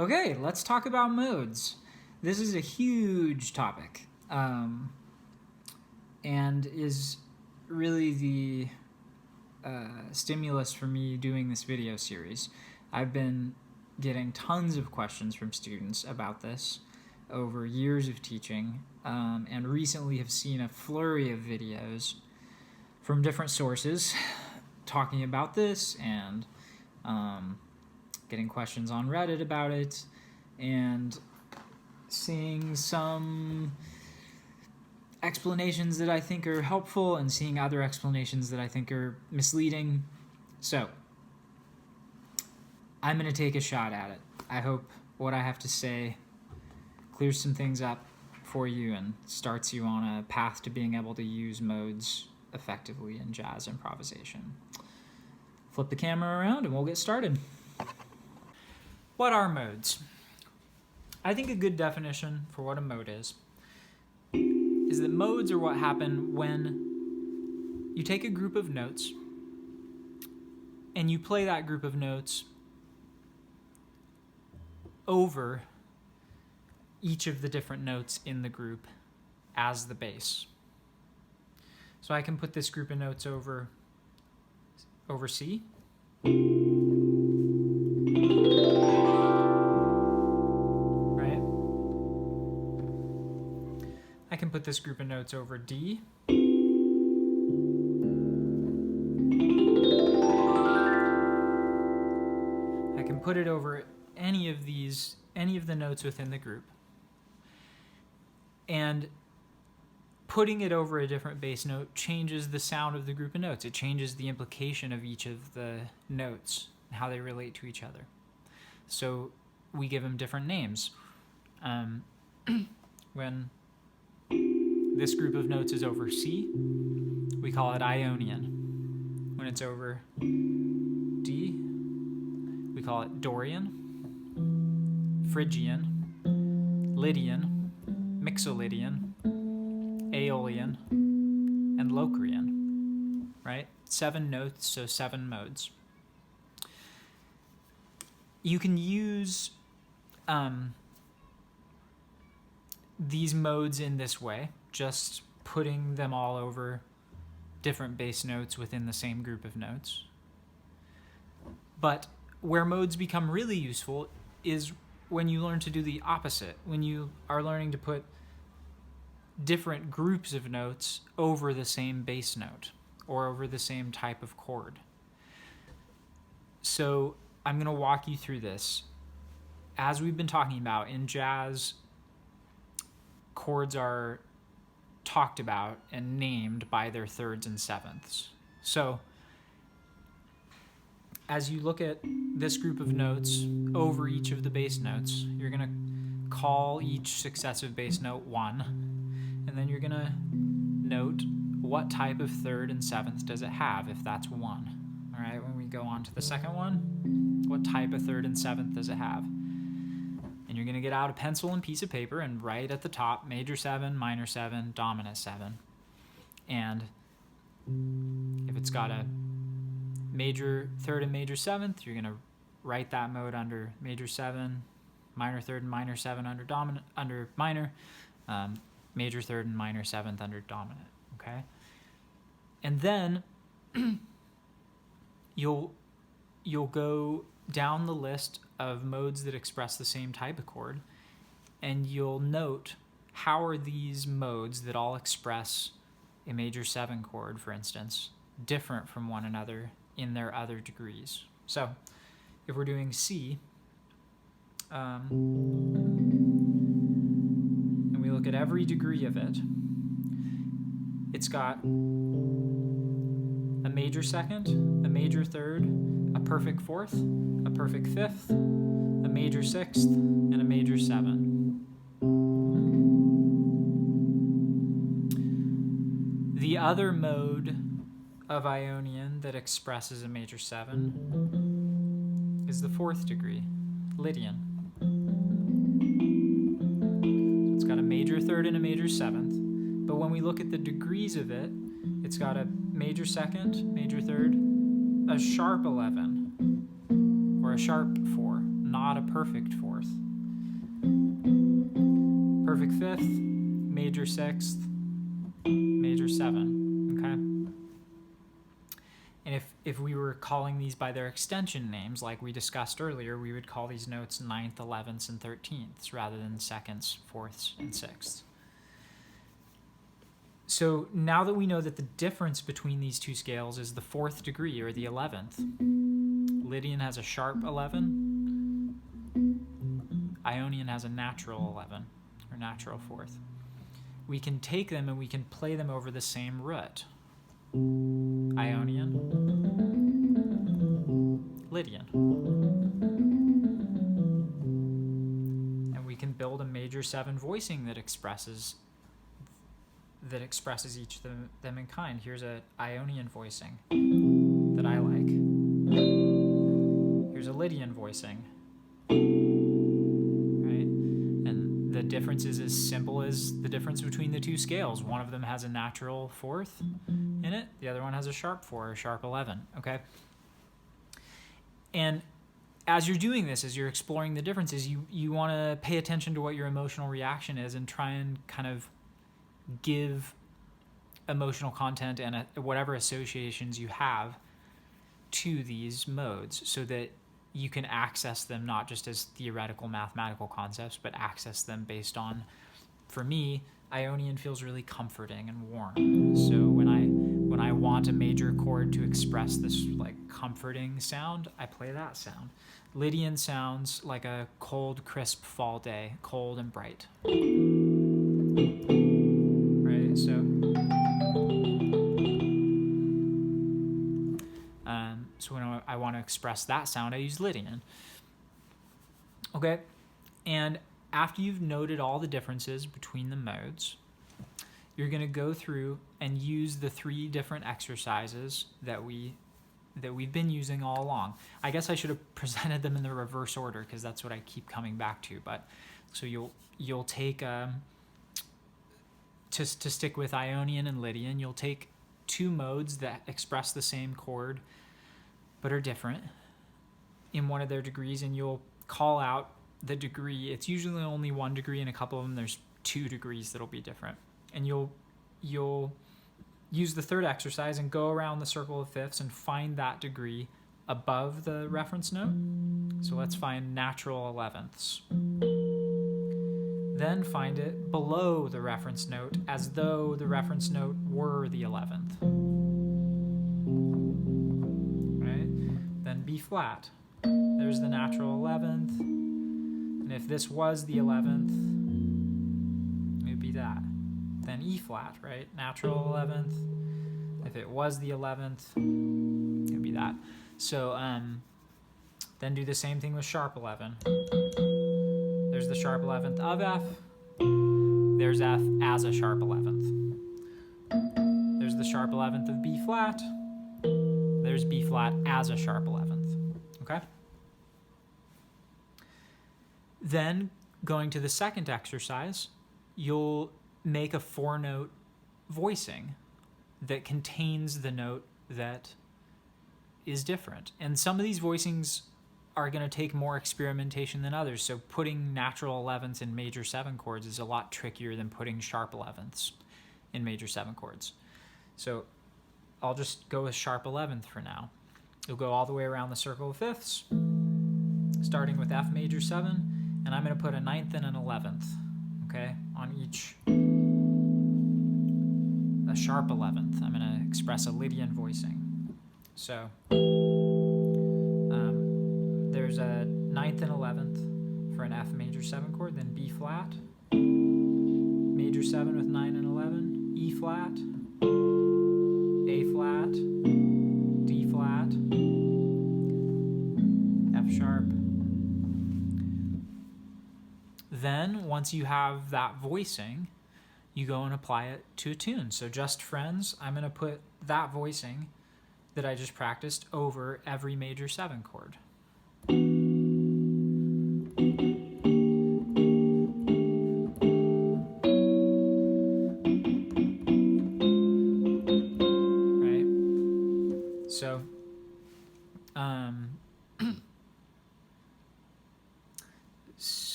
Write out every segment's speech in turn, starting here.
Okay, let's talk about modes. This is a huge topic, and is really the stimulus for me doing this video series. I've been getting tons of questions from students about this over years of teaching, and recently have seen a flurry of videos from different sources talking about this, and getting questions on Reddit about it, and seeing some explanations that I think are helpful and seeing other explanations that I think are misleading. So I'm going to take a shot at it. I hope what I have to say clears some things up for you and starts you on a path to being able to use modes effectively in jazz improvisation. Flip the camera around and we'll get started. What are modes? I think a good definition for what a mode is that modes are what happen when you take a group of notes and you play that group of notes over each of the different notes in the group as the bass. So I can put this group of notes over C. Right? I can put this group of notes over D. I can put it over any of the notes within the group. And putting it over a different bass note changes the sound of the group of notes. It changes the implication of each of the notes and how they relate to each other. So we give them different names. When this group of notes is over C, we call it Ionian. When it's over D, we call it Dorian, Phrygian, Lydian, Mixolydian, Aeolian, and Locrian, right? 7 notes, so 7 modes. You can use these modes in this way, just putting them all over different bass notes within the same group of notes. But where modes become really useful is when you learn to do the opposite, when you are learning to put different groups of notes over the same bass note or over the same type of chord. So I'm going to walk you through this. As we've been talking about, in jazz, chords are talked about and named by their thirds and sevenths. So as you look at this group of notes over each of the bass notes, you're going to call each successive bass note 1, and then you're going to note what type of third and seventh does it have if that's 1. All right, when we go on to the second one, what type of third and seventh does it have? And you're going to get out a pencil and piece of paper and write at the top major 7, minor 7, dominant 7. And if it's got a major third and major 7th, you're going to write that mode under major 7, minor third and minor 7 under minor, major third and minor 7th under dominant, okay? And then you'll go down the list of modes that express the same type of chord, and you'll note how are these modes that all express a major 7 chord, for instance, different from one another in their other degrees. So if we're doing C, and we look at every degree of it, it's got a major 2nd, a major 3rd, a perfect 4th, a perfect 5th, a major 6th, and a major 7. The other mode of Ionian that expresses a major 7 is the 4th degree, Lydian. So it's got a major 3rd and a major 7th, but when we look at the degrees of it, it's got a major 2nd, major 3rd, a sharp 11, or a sharp 4, not a perfect fourth. Perfect fifth, major sixth, major seven, okay? And if we were calling these by their extension names, like we discussed earlier, we would call these notes 9th, 11ths, and 13ths rather than seconds, fourths, and sixths. So now that we know that the difference between these two scales is the fourth degree, or the 11th, Lydian has a sharp 11, Ionian has a natural 11, or natural fourth. We can take them and we can play them over the same root. Ionian, Lydian. And we can build a major 7 voicing that expresses each of them in kind. Here's a Ionian voicing that I like. Here's a Lydian voicing. Right? And the difference is as simple as the difference between the two scales. One of them has a natural fourth in it. The other one has a sharp 4 or sharp 11. Okay? And as you're doing this, as you're exploring the differences, you want to pay attention to what your emotional reaction is and try and kind of give emotional content and whatever associations you have to these modes so that you can access them not just as theoretical mathematical concepts, but access them based on, for me, Ionian feels really comforting and warm. So when I want a major chord to express this like comforting sound, I play that sound. Lydian sounds like a cold, crisp fall day, cold and bright. Right, so when I want to express that sound, I use Lydian. Okay, and after you've noted all the differences between the modes, you're going to go through and use the 3 different exercises that we've been using all along. I guess I should have presented them in the reverse order because that's what I keep coming back to. But so you'll take to stick with Ionian and Lydian, you'll take 2 modes that express the same chord but are different in one of their degrees, and you'll call out the degree. It's usually only 1 degree, and a couple of them there's 2 degrees that'll be different. And you'll use the 3rd exercise and go around the circle of fifths and find that degree above the reference note. So let's find natural 11ths. Then find it below the reference note as though the reference note were the 11th. Then B flat. There's the natural 11th. And if this was the 11th, it would be that. Then E flat, right? Natural 11th. If it was the 11th, it would be that. So then do the same thing with sharp 11. There's the sharp 11th of F. There's F as a sharp 11th. There's the sharp 11th of B flat. There's B flat as a sharp 11th, okay? Then, going to the 2nd exercise, you'll make a 4-note voicing that contains the note that is different. And some of these voicings are going to take more experimentation than others, so putting natural 11ths in major 7 chords is a lot trickier than putting sharp 11ths in major 7 chords. So I'll just go with sharp 11th for now. You'll go all the way around the circle of fifths, starting with F major 7, and I'm going to put a 9th and an 11th, okay, on each. A sharp 11th. I'm going to express a Lydian voicing. So there's a 9th and 11th for an F major 7 chord, then B flat, major 7 with 9 and 11, E flat, A flat, D flat, F sharp. Then, once you have that voicing, you go and apply it to a tune. So Just Friends, I'm going to put that voicing that I just practiced over every major 7 chord.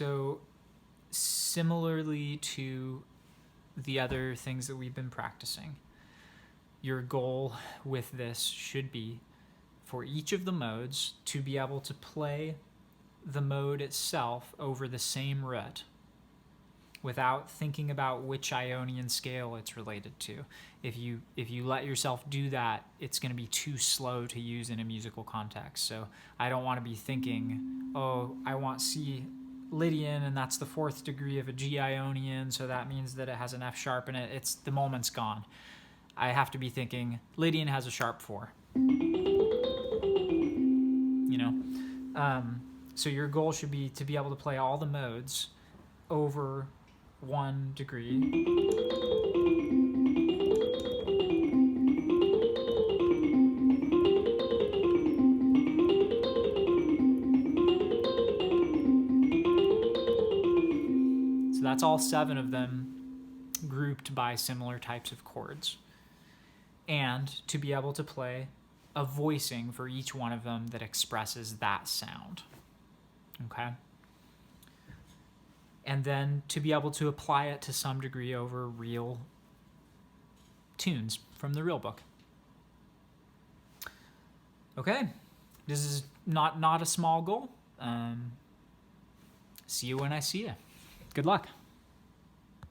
So similarly to the other things that we've been practicing, your goal with this should be for each of the modes to be able to play the mode itself over the same root without thinking about which Ionian scale it's related to. If you let yourself do that, it's going to be too slow to use in a musical context. So I don't want to be thinking, oh, I want C Lydian, and that's the 4th degree of a G Ionian, so that means that it has an F sharp in it. The moment's gone. I have to be thinking, Lydian has a sharp 4. So your goal should be to be able to play all the modes over 1 degree. So that's all 7 of them grouped by similar types of chords. And to be able to play a voicing for each one of them that expresses that sound. Okay? And then to be able to apply it to some degree over real tunes from the real book. Okay, this is not a small goal. See you when I see you. Good luck.